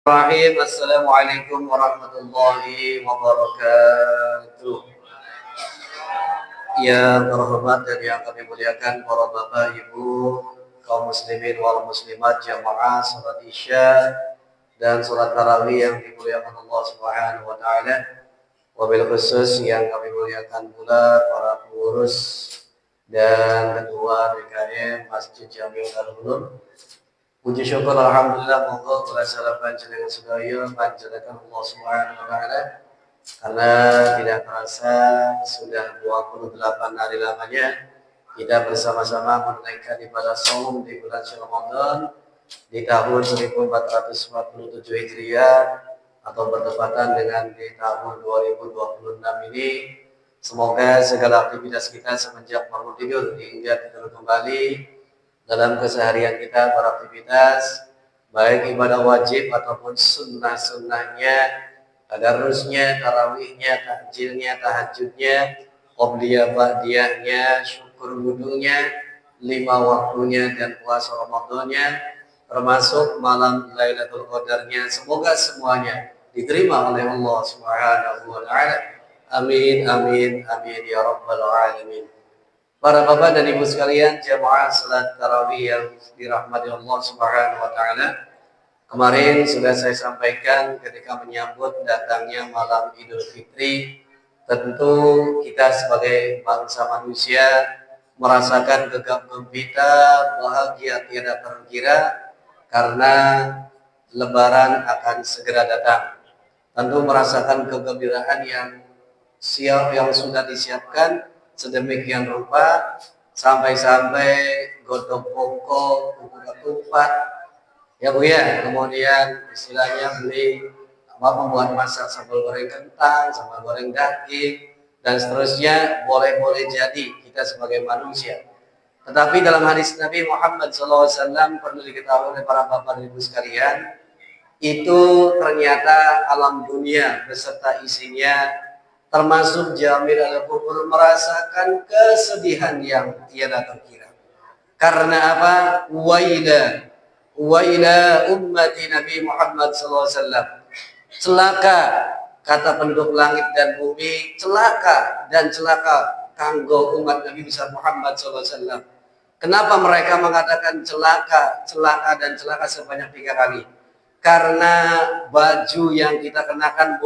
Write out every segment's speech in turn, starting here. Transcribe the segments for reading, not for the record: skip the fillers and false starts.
Assalamualaikum warahmatullahi wabarakatuh. Yang terhormat dan yang kami muliakan para bapak ibu kaum muslimin wal muslimat jamaah salat isya dan salat tarawih yang dimuliakan Allah Subhanahu wa taala. Wabil khusus yang kami muliakan pula para pengurus dan ketua DKM Masjid Jamiul Darul Ulum. Puji syukur alhamdulillah monggo kula salam panjenengan sedaya panjenengan Allah Subhanahu wa taala karena tidak terasa sudah 28 hari lamanya kita bersama-sama menunaikan ibadah shaum di bulan Ramadan di tahun 1447 Hijriah atau bertepatan dengan di tahun 2026 ini. Semoga segala aktivitas kita semenjak bangun tidur hingga tidur kembali dalam keseharian kita beraktivitas, baik ibadah wajib ataupun sunnah-sunnahnya, tadarusnya, tarawihnya, tahjilnya, tahajudnya, qobliyah ba'diyahnya, syukur wudunya, 5 waktunya dan puasa Ramadannya, termasuk malam Lailatul Qadarnya. Semoga semuanya diterima oleh Allah Subhanahu wa taala. Amin amin amin ya rabbal alamin. Para bapak dan ibu sekalian, jamaah salat tarawih yang dirahmati Allah Subhanahu wa taala. Kemarin sudah saya sampaikan ketika menyambut datangnya malam Idul Fitri, tentu kita sebagai bangsa manusia merasakan gegap gempita, bahagia tiada terkira karena lebaran akan segera datang. Tentu merasakan kegembiraan yang sudah disiapkan sedemikian rupa sampai-sampai godok bongko, buku ketupat, ya bu ya, kemudian istilahnya beli membuat masak sambal goreng kentang, sambal goreng daging dan seterusnya boleh-boleh jadi kita sebagai manusia. Tetapi dalam hadis Nabi Muhammad SAW perlu diketahui oleh para bapak dan ibu sekalian, itu ternyata alam dunia beserta isinya termasuk Jamil al-Kubur merasakan kesedihan yang tiada terkira. Karena apa? Waila ummati Nabi Muhammad SAW. Celaka, kata penduduk langit dan bumi, celaka dan celaka kanggo umat Nabi besar Muhammad SAW. Kenapa mereka mengatakan celaka, celaka dan celaka sebanyak 3 kali? Karena baju yang kita kenakan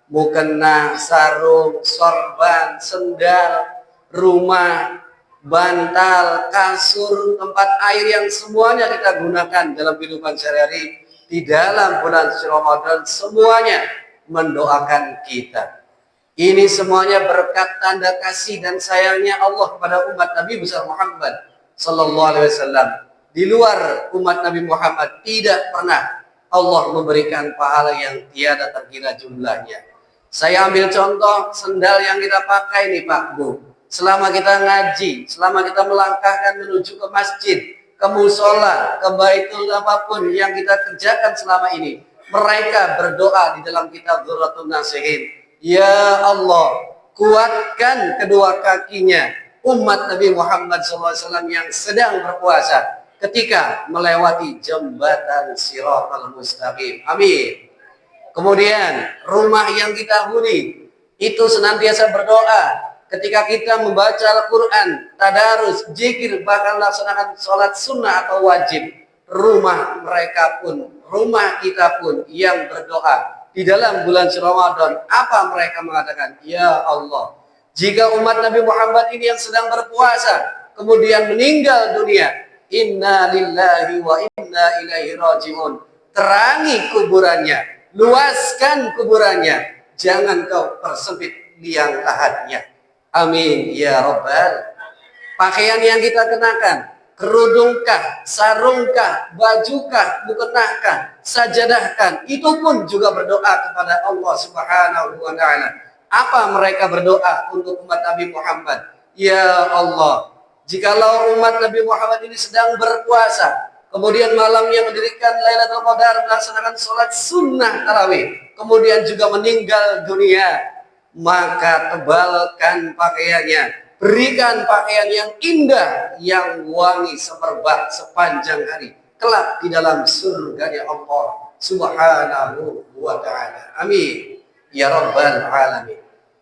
mukena, sarung, sorban, sendal, rumah, bantal, kasur, tempat air yang semuanya kita gunakan dalam kehidupan sehari-hari di dalam bulan Ramadan semuanya mendoakan kita. Ini semuanya berkat tanda kasih dan sayangnya Allah kepada umat Nabi besar Muhammad sallallahu alaihi wasallam. Di luar umat Nabi Muhammad tidak pernah Allah memberikan pahala yang tiada terkira jumlahnya. Saya ambil contoh sendal yang kita pakai nih Pak Bu. Selama kita ngaji, selama kita melangkahkan menuju ke masjid, ke musola, ke baitul apapun yang kita kerjakan selama ini, mereka berdoa di dalam kitab Dzurratun Nasihin. Ya Allah, kuatkan kedua kakinya umat Nabi Muhammad SAW yang sedang berpuasa ketika melewati jembatan Shiratal Mustaqim. Amin. Kemudian rumah yang kita huni itu senantiasa berdoa ketika kita membaca Al-Quran, tadarus, zikir, bahkan laksanakan sholat sunnah atau wajib. Rumah mereka pun, rumah kita pun yang berdoa di dalam bulan Ramadan. Apa mereka mengatakan? Ya Allah, jika umat Nabi Muhammad ini yang sedang berpuasa kemudian meninggal dunia, inna lillahi wa inna ilaihi rajiun. Terangi kuburannya, luaskan kuburannya, jangan kau persempit liang lahatnya. Amin ya Rabbal. Pakaian yang kita kenakan, kerudungkah, sarungkah, bajukah, mukenahkah, sajadahkan, itu pun juga berdoa kepada Allah Subhanahu wa taala. Apa mereka berdoa untuk umat Nabi Muhammad? Ya Allah, jikalau umat Nabi Muhammad ini sedang berpuasa, kemudian malamnya mendirikan Lailatul Qadar, melaksanakan sholat sunnah tarawih, kemudian juga meninggal dunia, maka tebalkan pakaiannya, berikan pakaian yang indah, yang wangi semerbak sepanjang hari, kelak di dalam surganya Allah. Subhanahu wa ta'ala. Amin ya rabbal alamin.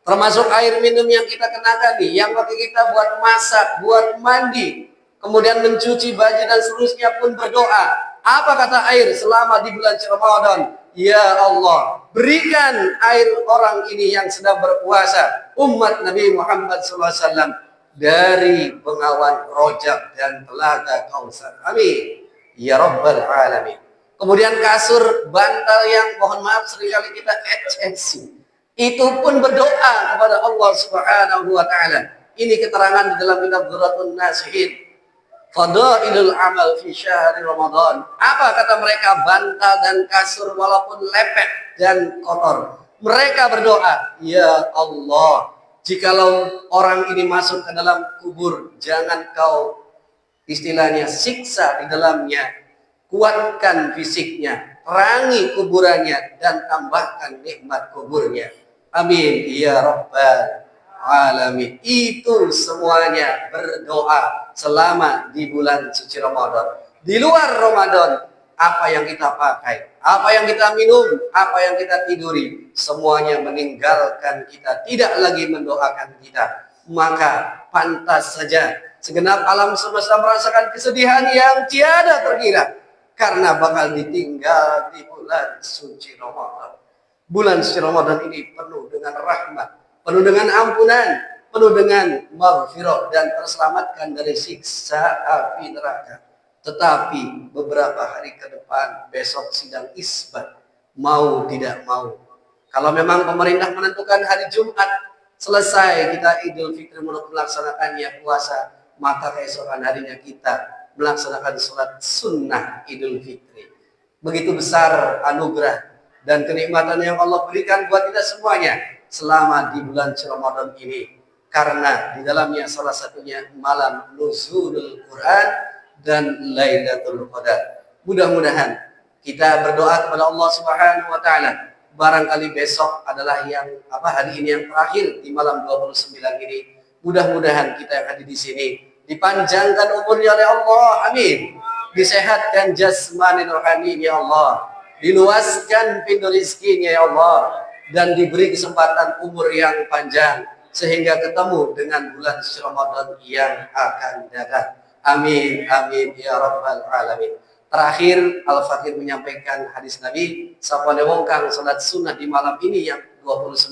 Termasuk air minum yang kita kenakan nih, yang pakai kita buat masak, buat mandi, kemudian mencuci baju dan seterusnya pun berdoa. Apa kata air selama di bulan Ramadan? Ya Allah, berikan air orang ini yang sedang berpuasa, umat Nabi Muhammad SAW, dari bengawan rojak dan telaga Kausar. Amin ya rabbal alamin. Kemudian kasur, bantal yang mohon maaf seringkali kita HFC, itu pun berdoa kepada Allah Subhanahu wa ta'ala. Ini keterangan di dalam kitab Dhurratun Nasihin, Fadailul amal fi syahri Ramadan. Apa kata mereka? Bantal dan kasur walaupun lepek dan kotor, mereka berdoa, ya Allah, jikalau orang ini masuk ke dalam kubur, jangan kau istilahnya siksa di dalamnya, kuatkan fisiknya, terangi kuburannya, dan tambahkan nikmat kuburnya. Amin ya rabbal alamin. Itu semuanya berdoa selama di bulan suci Ramadan. Di luar Ramadan, apa yang kita pakai, apa yang kita minum, apa yang kita tiduri, semuanya meninggalkan kita, tidak lagi mendoakan kita. Maka pantas saja segenap alam semesta merasakan kesedihan yang tiada terkira, karena bakal ditinggal di bulan suci Ramadan. Bulan suci Ramadan ini penuh dengan rahmat, penuh dengan ampunan, penuh dengan maghfirah, dan terselamatkan dari siksa api neraka. Tetapi beberapa hari ke depan, besok sidang isbat, mau tidak mau, kalau memang pemerintah menentukan hari Jumat selesai kita Idul Fitri melaksanakannya puasa, maka keesokan harinya kita melaksanakan sholat sunnah Idul Fitri. Begitu besar anugerah dan kenikmatan yang Allah berikan buat kita semuanya selama di bulan Ramadan ini, karena di dalamnya salah satunya malam nuzulul Quran dan Lailatul Qadar. Mudah-mudahan kita berdoa kepada Allah Subhanahu wa ta'ala, barangkali besok adalah hari ini yang terakhir di malam 29 ini. Mudah-mudahan kita yang hadir di sini dipanjangkan umurnya oleh Allah, amin. Disehatkan jasmani rohani ya Allah, diluaskan pintu rizkinya ya Allah, dan diberi kesempatan umur yang panjang sehingga ketemu dengan bulan suci Ramadan yang akan datang. Amin amin ya rabbal alamin. Terakhir Al-Fakir menyampaikan hadis Nabi, sapane wong kang salat sunnah di malam ini yang 29,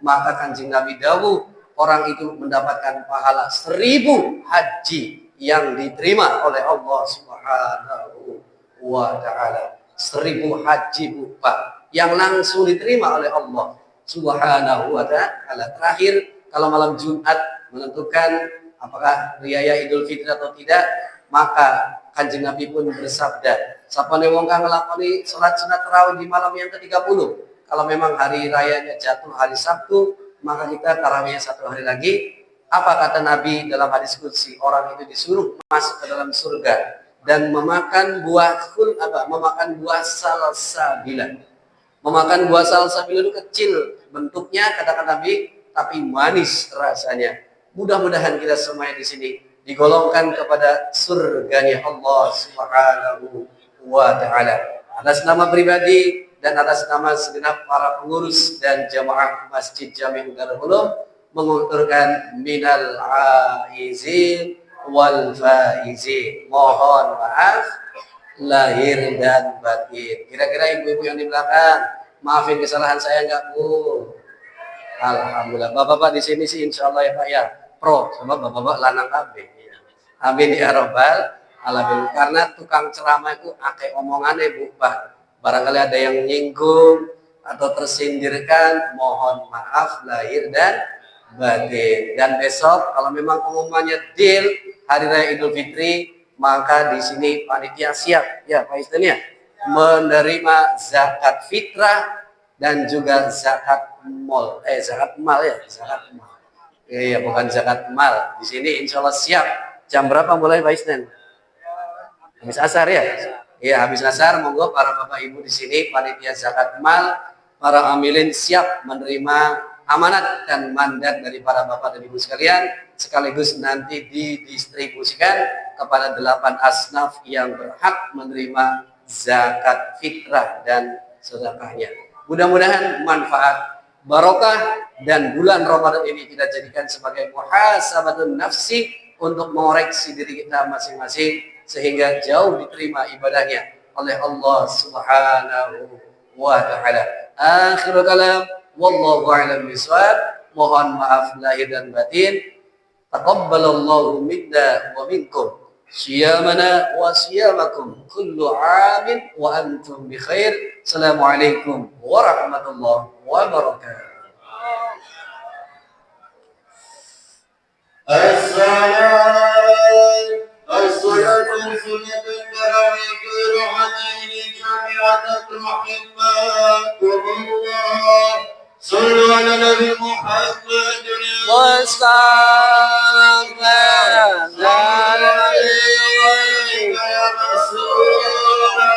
maka Kanjeng Nabi dawuh orang itu mendapatkan pahala 1000 haji yang diterima oleh Allah Subhanahu wa ta'ala. 1000 haji Pak yang langsung diterima oleh Allah Subhanahu wa ta'ala. Terakhir, kalau malam Jumat menentukan apakah riaya Idul Fitri atau tidak, maka Kanjeng Nabi pun bersabda, sapane wong kang nglakoni salat sunat tarawih di malam yang ke-30, kalau memang hari rayanya jatuh hari Sabtu, maka kita tarawihnya 1 hari lagi. Apa kata Nabi dalam hadis qudsi? Orang itu disuruh masuk ke dalam surga dan memakan buah salsabilah. Memakan buah salsabilah itu kecil bentuknya, katakan Nabi, tapi manis rasanya. Mudah-mudahan kita semuanya di sini digolongkan kepada surganya Allah Subhanahu wa ta'ala. Atas nama pribadi dan atas nama segenap para pengurus dan jamaah Masjid Jami' Darul Ulum, menguturkan minal aizin wal faizin. Mohon maaf lahir dan batin. Kira-kira ibu-ibu yang di belakang, maafin kesalahan saya enggak, Bu? Alhamdulillah. Bapak-bapak di sini sih insya Allah ya Pak ya, pro, sebab bapak-bapak lanang kabeh. Amin ya rabbal alamin. Karena tukang ceramah itu akeh omongannya Bu Pak. Barangkali ada yang menyinggung atau tersindirkan, mohon maaf lahir dan batin. Dan besok kalau memang pengumumannya deal hari raya Idul Fitri, maka di sini panitia siap ya Pak Istin ya, menerima zakat fitrah dan juga zakat mal. Zakat mal ya, zakat mal. Iya, bukan zakat mal. Di sini insya Allah siap. Jam berapa mulai Pak Istin? Habis asar ya? Iya, habis asar, monggo para bapak ibu di sini panitia zakat mal, para amilin siap menerima amanat dan mandat dari para bapak dan ibu sekalian, sekaligus nanti didistribusikan kepada 8 asnaf yang berhak menerima zakat fitrah dan sedekahnya. Mudah-mudahan manfaat, barokah, dan bulan Ramadan ini kita jadikan sebagai muhasabatun nafsi untuk mengoreksi diri kita masing-masing sehingga jauh diterima ibadahnya oleh Allah Subhanahu wa taala. Akhirul kalam, wallahu a'lam bishawab. Mohon maaf lahir dan batin. Taqabbalallahu minna wa minkum siyamana wa siyamakum kullu amin wa antum bi khair. Assalamualaikum warahmatullahi wabarakatuh. الصلاة سنة التراويح ركعتين جامعة رحمكم الله. صلوا على نبي محمد وسلم عليك يا رسول الله.